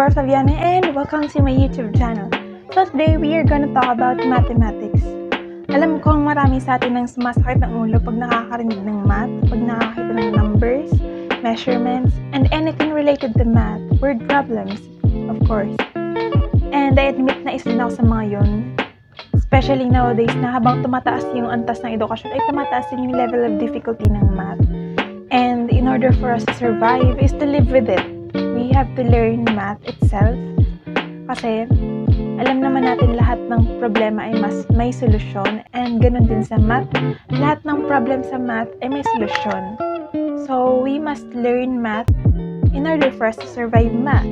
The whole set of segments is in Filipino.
Fabiana and welcome to my YouTube channel. So today we are gonna talk about mathematics. Alam kong marami sa atin ang sumasakit ng ulo pag nakakarinig ng math, pag nakakita ng numbers, measurements, and anything related to math, word problems, of course. And I admit na isa din ako sa mga yun. Especially nowadays na habang tumataas yung antas ng edukasyon ay tumataas din yung level of difficulty ng math. And in order for us to survive is to live with it. We have to learn math itself kasi alam naman natin lahat ng problema ay may solusyon, and ganun din sa math, lahat ng problem sa math ay may solusyon. So we must learn math in order for us to survive math.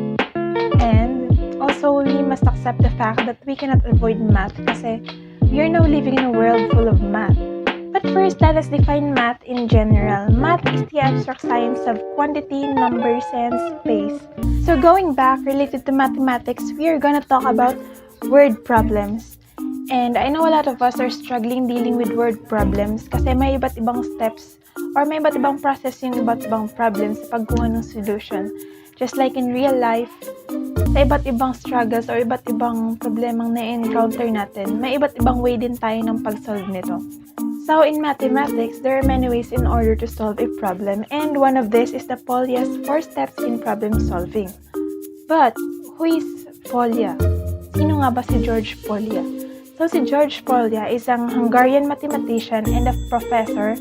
And also we must accept the fact that we cannot avoid math kasi we are now living in a world full of math. But first, let us define math in general. Math is the abstract science of quantity, numbers, and space. So going back, related to mathematics, we are gonna talk about word problems. And I know a lot of us are struggling dealing with word problems kasi may iba't ibang steps or may iba't ibang process yung iba't ibang problems sa pagkuha ng solution. Just like in real life, sa iba't ibang struggles or iba't ibang problemang na-encounter natin, may iba't ibang way din tayo ng pag-solve nito. So in mathematics, there are many ways in order to solve a problem, and one of this is the Polya's 4 steps in problem solving. But who is Polya? Sino nga ba si George Polya? So si George Polya is an Hungarian mathematician and a professor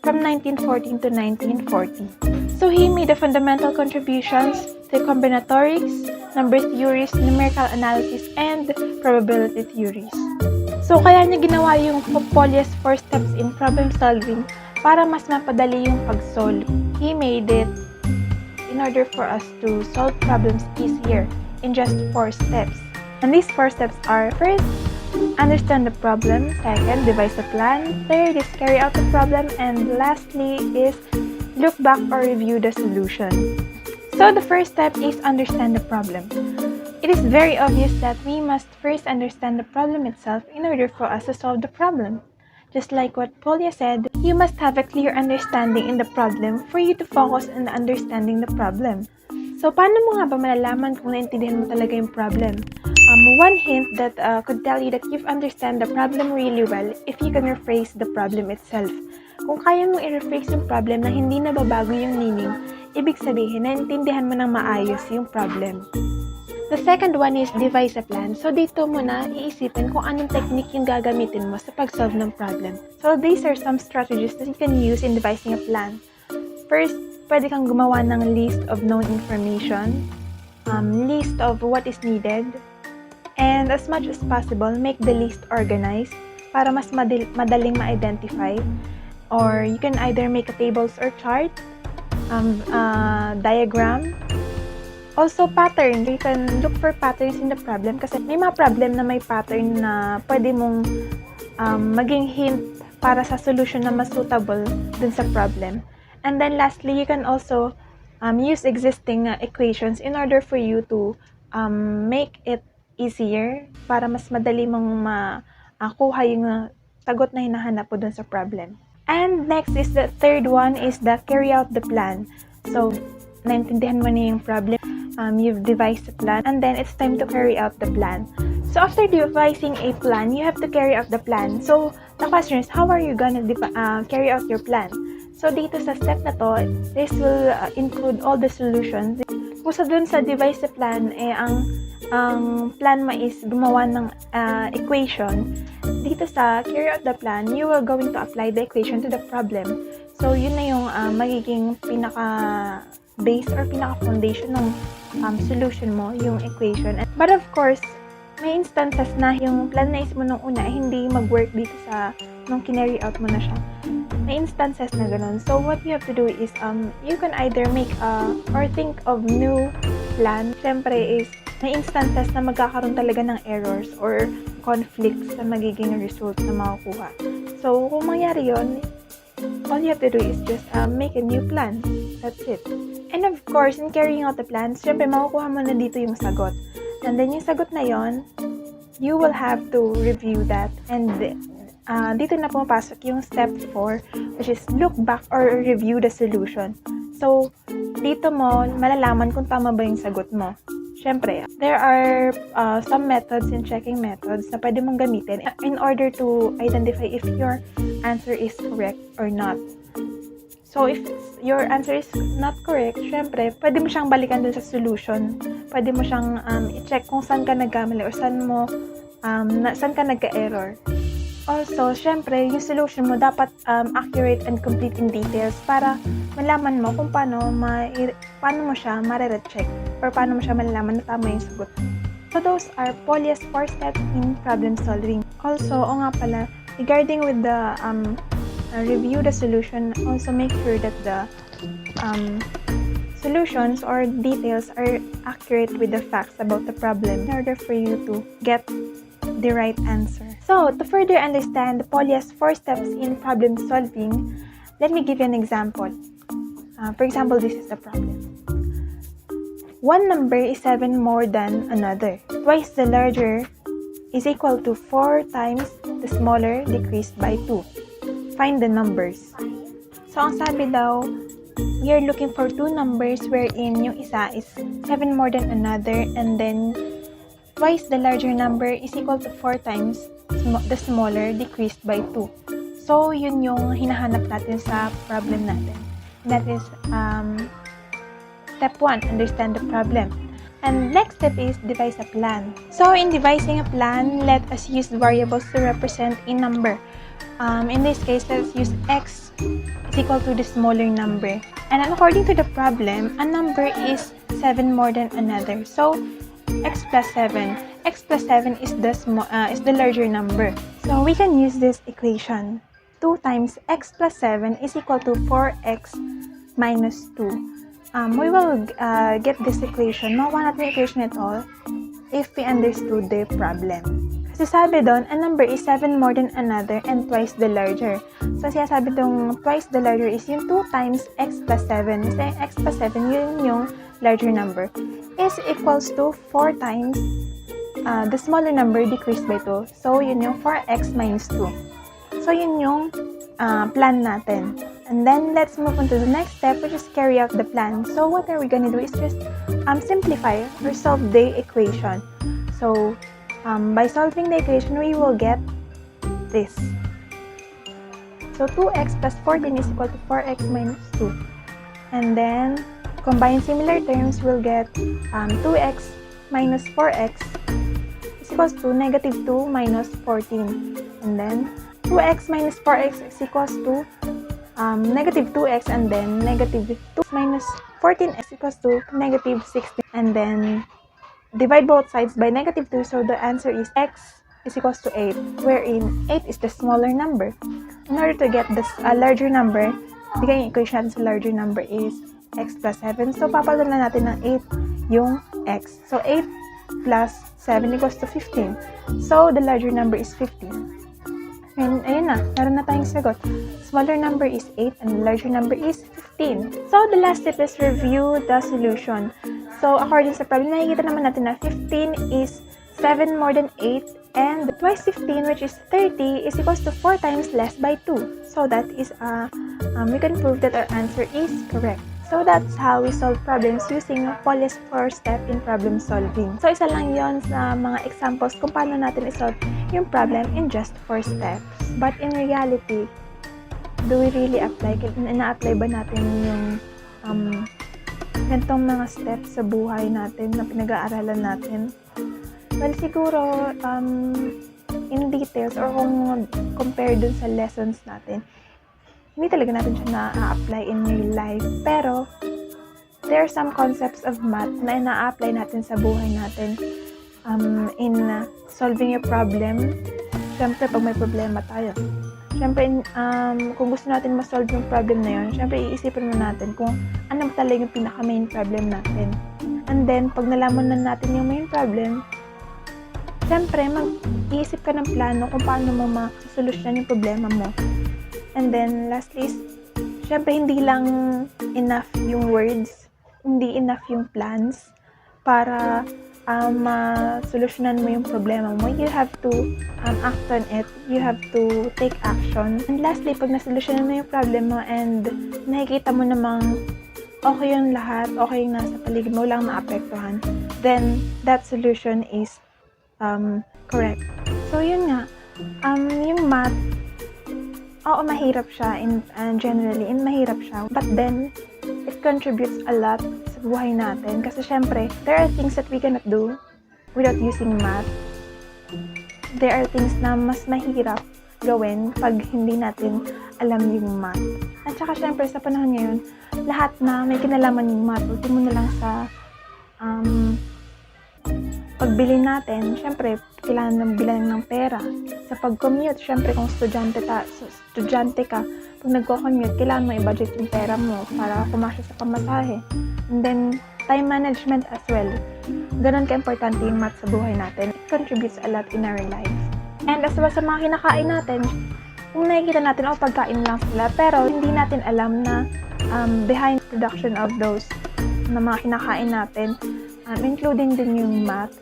from 1914 to 1940. So he made the fundamental contributions to combinatorics, number theories, numerical analysis, and probability theories. So kaya niya ginawa yung Polya's 4 steps in problem solving para mas mapadali yung pag-solve. He made it in order for us to solve problems easier in just 4 steps. And these 4 steps are: first, understand the problem; second, devise a plan; third is carry out the problem; and lastly is look back or review the solution. So the first step is understand the problem. It is very obvious that we must first understand the problem itself in order for us to solve the problem. Just like what Polya said, you must have a clear understanding in the problem for you to focus on understanding the problem. So, paano mo nga ba malalaman kung naintindihan mo talaga yung problem? One hint that could tell you that you've understand the problem really well if you can rephrase the problem itself. Kung kaya mong i-rephrase yung problem na hindi nababago yung meaning, ibig sabihin, naintindihan mo ng maayos yung problem. The second one is devise a plan. So, dito mo na iisipin kung anong technique yung gagamitin mo sa pag-solve ng problem. So, these are some strategies that you can use in devising a plan. First, pwede kang gumawa ng list of known information, list of what is needed, and as much as possible, make the list organized para mas madaling ma-identify. Or you can either make a tables or chart, diagram. Also, pattern. You can look for patterns in the problem kasi may mga problem na may pattern na pwede mong maging hint para sa solution na mas suitable dun sa problem. And then lastly, you can also use existing equations in order for you to make it easier para mas madali mong makuha yung sagot na hinahanap po dun sa problem. And next is the third one is the carry out the plan. So, naintindihan mo na yung problem, you've devised a plan, and then it's time to carry out the plan. So after devising a plan, you have to carry out the plan. So the question is, how are you gonna carry out your plan? So dito sa step na to, this will include all the solutions. Kung sa dun sa devise a plan, ang plan mo is gumawa ng equation. Dito sa carry out the plan, you are going to apply the equation to the problem. So yun na yung magiging pinaka-base or pinaka-foundation ng solution mo, yung equation. But of course, may instances na yung plan na is mo nung una ay hindi mag-work dito sa nung kinary out mo na siya. May instances na ganun. So what you have to do is you can either make or think of new plan. Siyempre is may instances na magkakaroon talaga ng errors or conflicts na magiging result na makukuha. So kung mangyari yun, all you have to do is just make a new plan. That's it. And of course, in carrying out the plan, syempre makukuha mo na dito yung sagot. And then yung sagot na yon, you will have to review that. And dito na pumapasok yung step 4, which is look back or review the solution. So, dito mo malalaman kung tama ba yung sagot mo. syempre, there are some methods and checking methods na pwede mong gamitin in order to identify if your answer is correct or not. So, if your answer is not correct, syempre, pwede mo siyang balikan dun sa solution. Pwede mo siyang i-check kung saan ka nagkamali or saan ka nagka-error. Also, syempre, yung solution mo dapat accurate and complete in details para malaman mo kung paano mo siya mare-recheck or paano mo siya malalaman na tama yung sagot. So, those are Polya's 4 steps in problem solving. Also, nga pala, regarding with the review the solution, also make sure that the solutions or details are accurate with the facts about the problem in order for you to get the right answer. So, to further understand Polya's 4 steps in problem solving, let me give you an example. For example, this is the problem. One number is 7 more than another. Twice the larger is equal to 4 times the smaller decreased by 2. Find the numbers. So, ang sabi daw, we are looking for 2 numbers wherein yung isa is 7 more than another, and then twice the larger number is equal to 4 times the smaller decreased by 2. So, yun yung hinahanap natin sa problem natin. That is step 1, understand the problem. And next step is devise a plan. So, in devising a plan, let us use variables to represent a number. In this case, let's use x is equal to the smaller number. And according to the problem, a number is 7 more than another. So, x plus 7. X plus 7 is the larger number. So, we can use this equation. 2 times x plus 7 is equal to 4x minus 2. We will get this equation. Makuha natin yung equation ito if we understood the problem. Kasi sabi doon, a number is 7 more than another and twice the larger. So, siya sabi doon, twice the larger is yung 2 times x plus 7. Kasi x plus 7, yun yung larger number. Is equals to 4 times the smaller number decreased by 2. So, yun yung 4x minus 2. So, yun yung plan natin. And then, let's move on to the next step, which is carry out the plan. So, what are we gonna do is just simplify or solve the equation. So, by solving the equation, we will get this. So, 2x plus 14 is equal to 4x minus 2. And then, combine similar terms, we'll get 2x minus 4x is equals to negative 2 minus 14. And then, 2x minus 4x is equals to negative 2x, and then negative 2 minus 14x equals to negative 16. And then, divide both sides by negative 2, so the answer is x is equals to 8, wherein 8 is the smaller number. In order to get this larger number, bigay yung equation natin sa larger number is x plus 7. So, papalitan na natin ng 8 yung x. So, 8 plus 7 equals to 15. So, the larger number is 15. And ayun na, meron na tayong sagot. Smaller number is 8 and the larger number is 15. So, the last step is review the solution. So, according sa problem, nakikita naman natin na 15 is 7 more than 8, and twice 15, which is 30, is equals to 4 times less by 2. So, that is, we can prove that our answer is correct. So, that's how we solve problems using Polya's 4-step in problem solving. So, isa lang yon sa mga examples kung paano natin isolve yung problem in just 4 steps. But in reality, do we really apply? Na-apply ba natin yung ganitong mga steps sa buhay natin na pinag-aaralan natin? Well, siguro, in details or kung compare dun sa lessons natin, hindi talaga natin siya na-apply in real life. Pero, there are some concepts of math na na-apply natin sa buhay natin in solving a problem. Siyempre, pag may problema tayo. Siyempre, kung gusto natin ma-solve yung problem na yun, siyempre, iisipin mo natin kung ano talaga yung pinaka-main problem natin. And then, pag nalaman na natin yung main problem, siyempre, mag-iisip ka ng plano kung paano mo ma-solusyon yung problema mo. And then, lastly, syempre, hindi lang enough yung words, hindi enough yung plans para ma-solusyonan mo yung problema mo. You have to act on it. You have to take action. And lastly, pag nasolusyonan mo yung problem mo and nakikita mo namang okay yung lahat, okay yung nasa paligid mo, walang maapektuhan, then that solution is correct. So yun nga, yung math, oo, mahirap siya generally, mahirap siya. But then, it contributes a lot sa buhay natin. Kasi syempre, there are things that we cannot do without using math. There are things na mas mahirap gawin pag hindi natin alam yung math. At saka syempre, sa panahon ngayon, lahat na may kinalaman yung math, ultimo na lang sa pagbili natin, syempre, kailangan ng bilang ng pera. Sa pag-commute, syempre, kung estudyante ka, pag nagko-commute, kailangan mo i-budget yung pera mo para kumasya sa pamasahe. And then, time management as well. Ganun ka-importante yung math sa buhay natin. It contributes a lot in our lives. And as well sa mga kinakain natin, kung nakikita natin, pagkain lang sila, pero hindi natin alam na behind production of those na mga kinakain natin, including din yung math.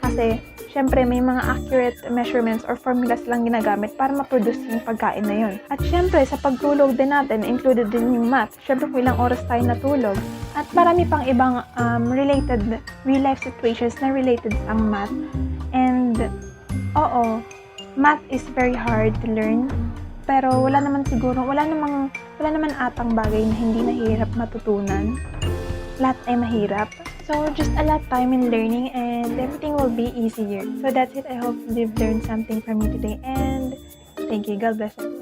Kasi, syempre, may mga accurate measurements or formulas lang ginagamit para ma-produce yung pagkain na yun. At syempre, sa pagtulog din natin, included din yung math. Syempre, kung ilang oras tayo natulog. At marami pang ibang related real-life situations na related sa math. And, oo, math is very hard to learn. Pero wala naman atang bagay na hindi mahirap matutunan. Lahat ay mahirap. So, just a lot time in learning and everything will be easier. So, that's it. I hope you've learned something from me today and thank you. God bless you.